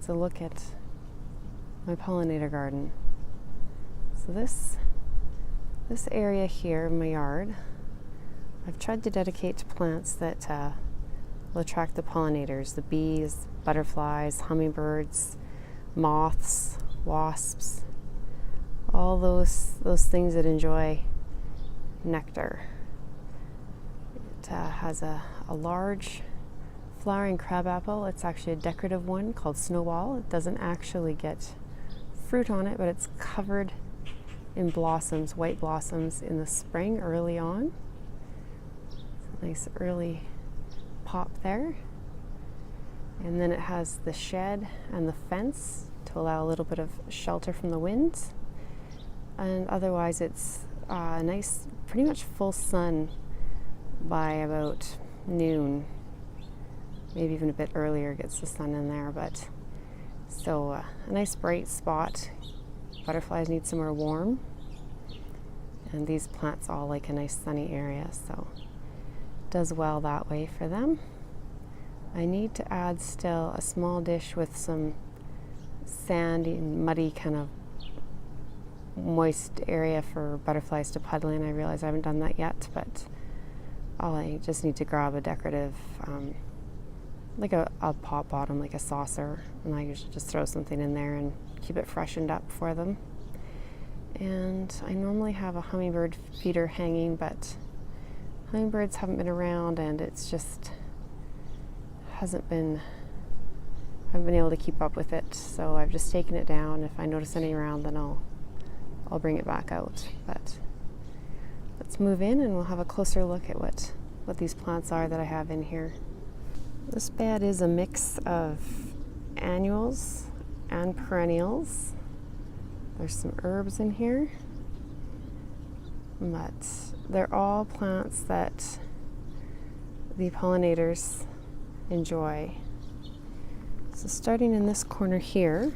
Let's a look at my pollinator garden. So this area here in my yard, I've tried to dedicate to plants that will attract the pollinators, the bees, butterflies, hummingbirds, moths, wasps, all those things that enjoy nectar. It has a large flowering crabapple. It's actually a decorative one called snowball. It doesn't actually get fruit on it, but it's covered in blossoms, white blossoms in the spring early on. It's a nice early pop there. And then it has the shed and the fence to allow a little bit of shelter from the winds. And otherwise it's nice, pretty much full sun by about noon. Maybe even a bit earlier gets the sun in there, but so a nice bright spot. Butterflies need somewhere warm, and these plants all like a nice sunny area, so it does well that way for them. I need to add still a small dish with some sandy and muddy kind of moist area for butterflies to puddle in. I realize I haven't done that yet, but I just need to grab a decorative like a pot bottom, like a saucer, and I usually just throw something in there and keep it freshened up for them. And I normally have a hummingbird feeder hanging, but hummingbirds haven't been around, and it's just I haven't been able to keep up with it, so I've just taken it down. If I notice any around, then I'll bring it back out. But let's move in and we'll have a closer look at what these plants are that I have in here. This bed is a mix of annuals and perennials. There's some herbs in here, but they're all plants that the pollinators enjoy. So starting in this corner here,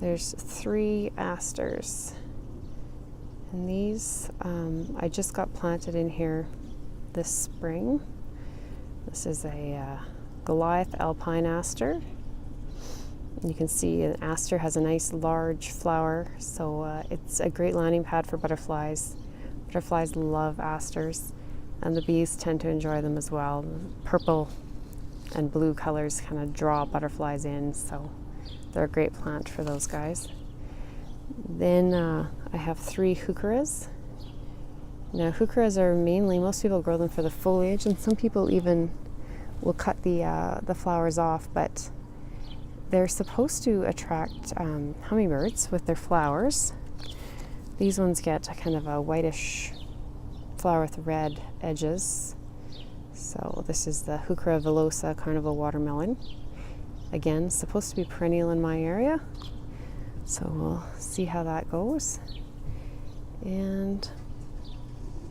there's 3 asters, and these I just got planted in here this spring. This is a Goliath alpine aster. You can see an aster has a nice large flower, so it's a great landing pad for butterflies. Butterflies love asters, and the bees tend to enjoy them as well. Purple and blue colors kind of draw butterflies in, so they're a great plant for those guys. Then I have 3 heucheras. Now heucheras are mainly, most people grow them for the foliage, and some people even will cut the flowers off, but they're supposed to attract hummingbirds with their flowers. These ones get a kind of a whitish flower with red edges. So this is the Heuchera villosa carnival watermelon. Again, supposed to be perennial in my area, so we'll see how that goes. And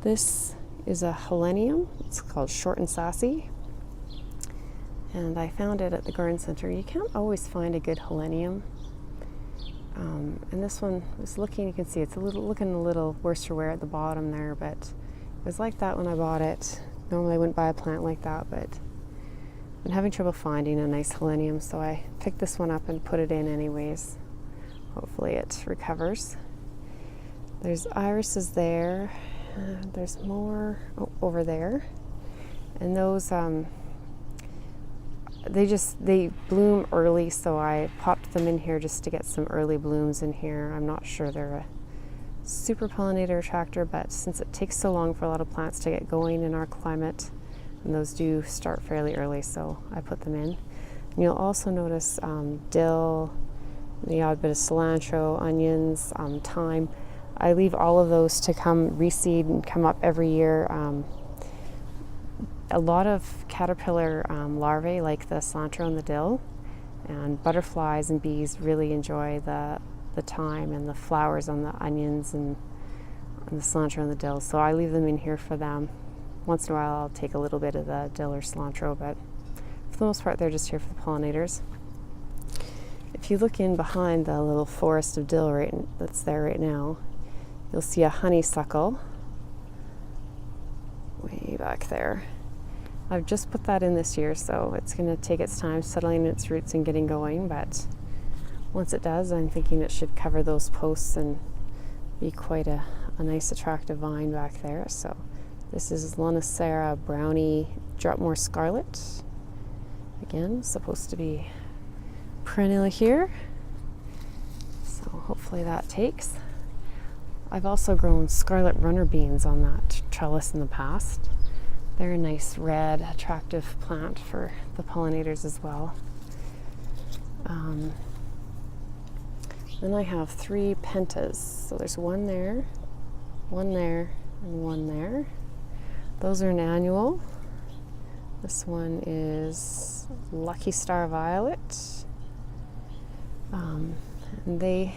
this is a helenium. It's called Short and Sassy, and I found it at the garden center. You can't always find a good helenium, and this one was looking, you can see it's looking a little worse for wear at the bottom there, but it was like that when I bought it. Normally I wouldn't buy a plant like that, but I'm having trouble finding a nice helenium, so I picked this one up and put it in anyways. Hopefully it recovers. There's irises there. There's more over there, and those they bloom early, so I popped them in here just to get some early blooms in here. I'm not sure they're a super pollinator attractor, but since it takes so long for a lot of plants to get going in our climate, and those do start fairly early, so I put them in. And you'll also notice dill, the odd bit of cilantro, onions, thyme. I leave all of those to come reseed and come up every year. A lot of caterpillar larvae like the cilantro and the dill, and butterflies and bees really enjoy the thyme and the flowers on the onions and the cilantro and the dill, so I leave them in here for them. Once in a while I'll take a little bit of the dill or cilantro, but for the most part they're just here for the pollinators. If you look in behind the little forest of dill that's there right now, you'll see a honeysuckle way back there. I've just put that in this year, so it's going to take its time settling its roots and getting going, but once it does, I'm thinking it should cover those posts and be quite a nice attractive vine back there. So this is Lonicera brownie Dropmore Scarlet. Again, supposed to be perennial here, so hopefully that takes. I've also grown scarlet runner beans on that trellis in the past. They're a nice red attractive plant for the pollinators as well. Then I have 3 pentas. So there's one there, and one there. Those are an annual. This one is Lucky Star Violet. And I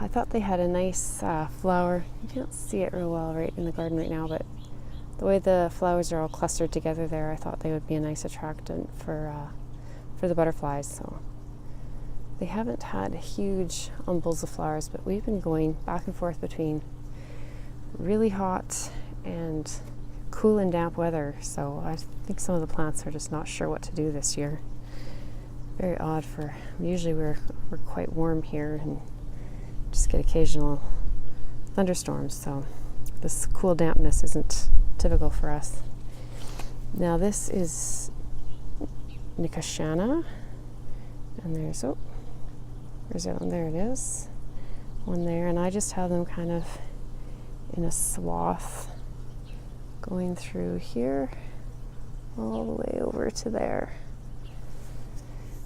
thought they had a nice flower. You can't see it real well right in the garden right now, but the way the flowers are all clustered together there, I thought they would be a nice attractant for the butterflies. So they haven't had huge umbels of flowers, but we've been going back and forth between really hot and cool and damp weather. So I think some of the plants are just not sure what to do this year. Very odd for, usually we're quite warm here and just get occasional thunderstorms. So this cool dampness isn't typical for us. Now this is Nicotiana, and there's that one, there it is, one there, and I just have them kind of in a swath going through here all the way over to there.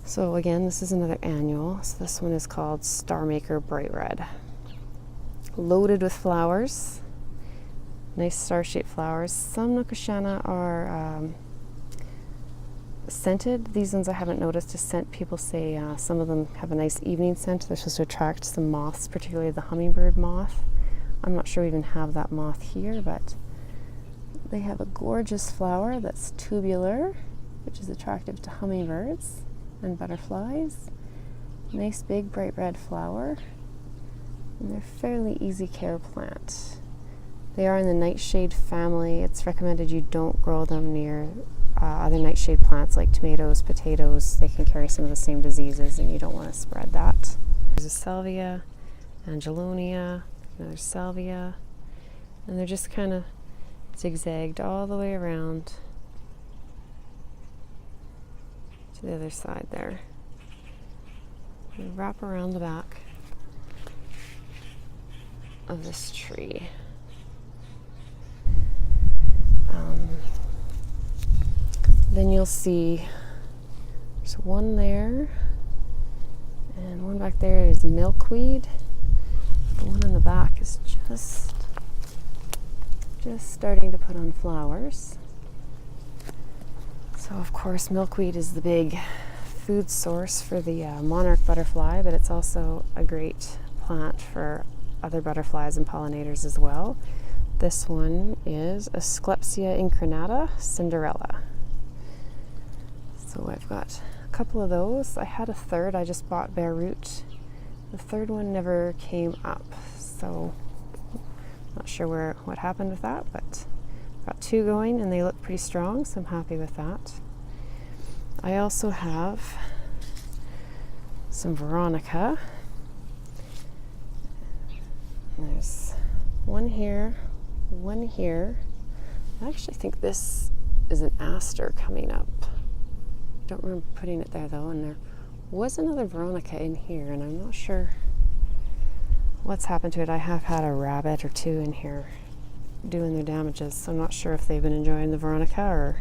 So again, this is another annual. So this one is called Star Maker Bright Red, loaded with flowers, nice star-shaped flowers. Some Nicotiana are scented. These ones I haven't noticed a scent. People say some of them have a nice evening scent. They're supposed to attract some moths, particularly the hummingbird moth. I'm not sure we even have that moth here, but they have a gorgeous flower that's tubular, which is attractive to hummingbirds and butterflies. Nice big bright red flower, and they're fairly easy care plant. They are in the nightshade family. It's recommended you don't grow them near other nightshade plants like tomatoes, potatoes. They can carry some of the same diseases and you don't want to spread that. There's a Salvia, Angelonia, another Salvia, and they're just kind of zigzagged all the way around to the other side there. We wrap around the back of this tree. Then you'll see there's one there, and one back there is milkweed. The one in the back is just starting to put on flowers. So of course milkweed is the big food source for the monarch butterfly, but it's also a great plant for other butterflies and pollinators as well. This one is Asclepias incarnata Cinderella. So I've got a couple of those. I had a third, I just bought bare root. The third one never came up, so not sure what happened with that, but got 2 going and they look pretty strong, so I'm happy with that. I also have some Veronica. There's one here, one here. I actually think this is an Aster coming up. I don't remember putting it there though, and there was another Veronica in here, and I'm not sure what's happened to it. I have had a rabbit or 2 in here doing their damages, so I'm not sure if they've been enjoying the Veronica or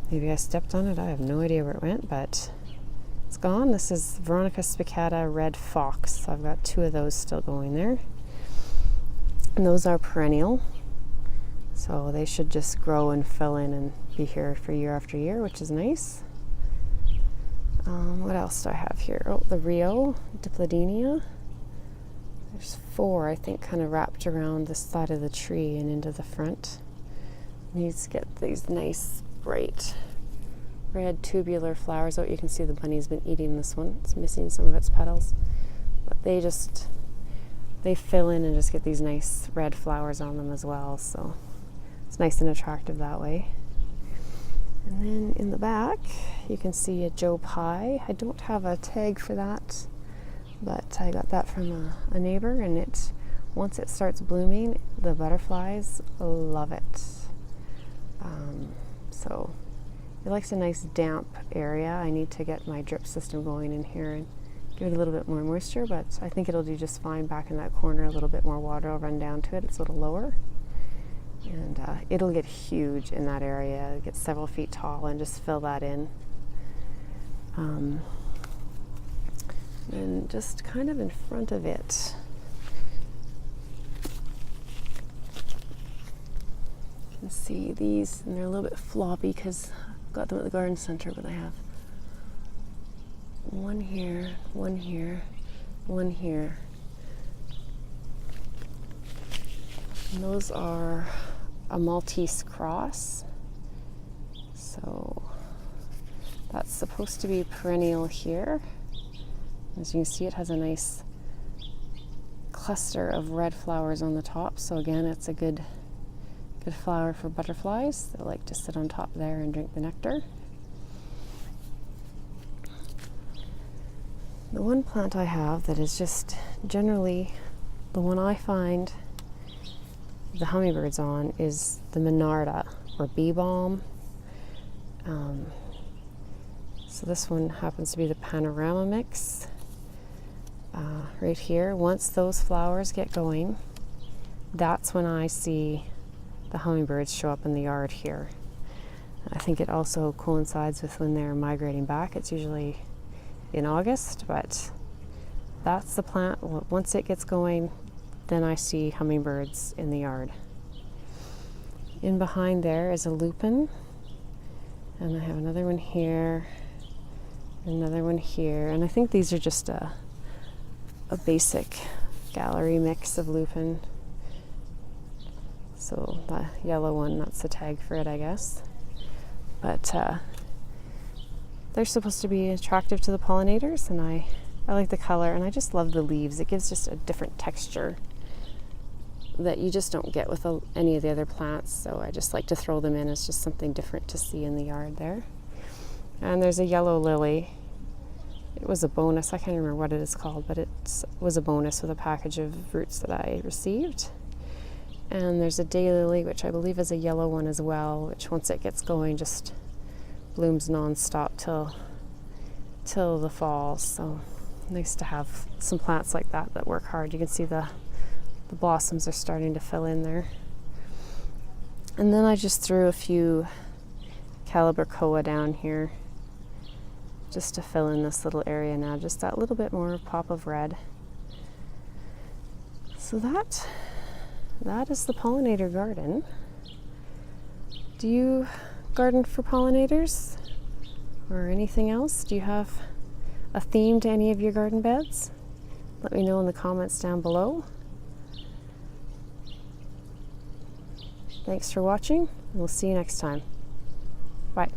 maybe I stepped on it. I have no idea where it went, but it's gone. This is Veronica spicata Red Fox. So I've got 2 of those still going there. And those are perennial, so they should just grow and fill in and be here for year after year, which is nice. What else do I have here? Oh, the Rio Dipladenia. There's 4, I think, kind of wrapped around the side of the tree and into the front. Needs to get these nice, bright, red tubular flowers out. You can see the bunny's been eating this one. It's missing some of its petals. But they fill in and just get these nice red flowers on them as well. So It's nice and attractive that way. And then in the back, you can see a Joe Pye. I don't have a tag for that, but I got that from a neighbor, and once it starts blooming, the butterflies love it. So it likes a nice damp area. I need to get my drip system going in here and give it a little bit more moisture, but I think it'll do just fine back in that corner. A little bit more water will run down to it. It's a little lower. And it'll get huge in that area. It gets several feet tall, and just fill that in. And just kind of in front of it, you can see these, and they're a little bit floppy because I've got them at the garden center, but I have one here, one here, one here. And those are a Maltese Cross. So that's supposed to be perennial here. As you can see, it has a nice cluster of red flowers on the top. So again, it's a good flower for butterflies. They like to sit on top there and drink the nectar. The one plant I have that is just generally the one I find the hummingbirds on is the Monarda, or Bee Balm. So this one happens to be the panorama mix. Right here, once those flowers get going, that's when I see the hummingbirds show up in the yard here. I think it also coincides with when they're migrating back. It's usually in August, but that's the plant. Once it gets going, then I see hummingbirds in the yard. In behind there is a lupine, and I have another one here, another one here, and I think these are just a basic gallery mix of lupine. So the yellow one, that's the tag for it, I guess. But they're supposed to be attractive to the pollinators, and I like the color, and I just love the leaves. It gives just a different texture that you just don't get with any of the other plants, so I just like to throw them in as just something different to see in the yard there. And there's a yellow lily. It was a bonus. I can't remember what it is called, but it was a bonus with a package of roots that I received. And there's a daylily, which I believe is a yellow one as well, which once it gets going just blooms non-stop till the fall. So nice to have some plants like that work hard. You can see the blossoms are starting to fill in there. And then I just threw a few calibrachoa down here just to fill in this little area now, just that little bit more pop of red. So that is the pollinator garden. Do you garden for pollinators or anything else? Do you have a theme to any of your garden beds? Let me know in the comments down below. Thanks for watching, and we'll see you next time. Bye.